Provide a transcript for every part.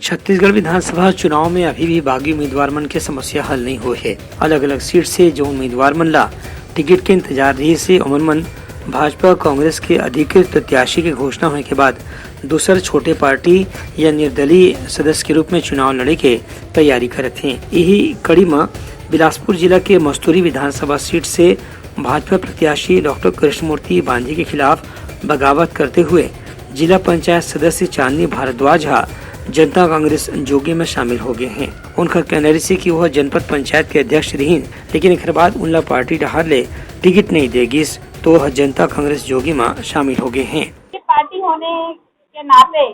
छत्तीसगढ़ विधानसभा चुनाव में अभी भी बागी उम्मीदवार मन के समस्या हल नहीं हुई है। अलग अलग सीट से जो उम्मीदवार मन ला टिकट के इंतजार रही से उमन मन भाजपा कांग्रेस के अधिकृत प्रत्याशी की घोषणा होने के बाद दूसर छोटे पार्टी या निर्दलीय सदस्य के रूप में चुनाव लड़े के तैयारी करत हैं। यही कड़ी में बिलासपुर जिला के मस्तूरी विधानसभा सीट से भाजपा प्रत्याशी डॉक्टर कृष्णमूर्ति बांधी के खिलाफ बगावत करते हुए जिला पंचायत सदस्य चांदनी भारद्वाज जनता कांग्रेस जोगी में शामिल हो गए हैं। उनका कहना है कि वह जनपद पंचायत के अध्यक्ष रही, लेकिन एक बाद उनला पार्टी डहार ले टिकट नहीं देगी तो वह जनता कांग्रेस जोगी में शामिल हो गए हैं। पार्टी होने के नाते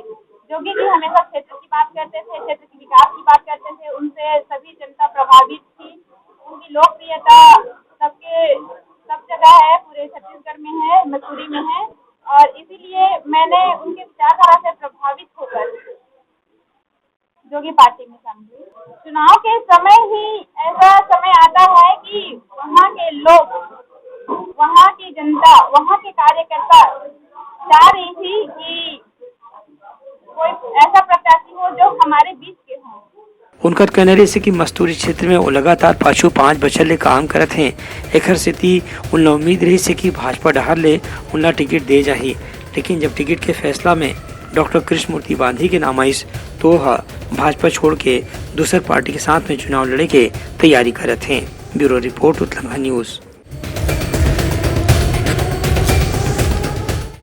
जोगी जी हमेशा क्षेत्र की बात करते थे, क्षेत्र के विकास की बात करते थे। उनसे सभी जनता प्रभावित थी। उनकी लोकप्रियता सब जगह है, पूरे छत्तीसगढ़ में है, मसूरी में है, और इसीलिए मैंने उनके विचारधारा से प्रभावित होकर जोगी पार्टी में शामिल हुई। चुनाव के समय ही ऐसा समय आता है कि वहाँ के लोग, वहाँ की जनता, वहाँ के कार्यकर्ता चाह रही थी कि कोई ऐसा प्रत्याशी हो जो हमारे बीच के हों। उनका कहना है कि मस्तूरी क्षेत्र में वो लगातार पाछू 5 बछर ले काम करत हैं। एकर सेती उनला उम्मीद रही से कि भाजपा डहार ले उनला टिकट दे जाही, लेकिन जब टिकट के फैसला में डॉक्टर कृष्णमूर्ति बांधी के नाम आइस तो वह भाजपा छोड़ के दूसर पार्टी के साथ में चुनाव लड़े के तैयारी करत हैं। Bureau report Uttarakhand news.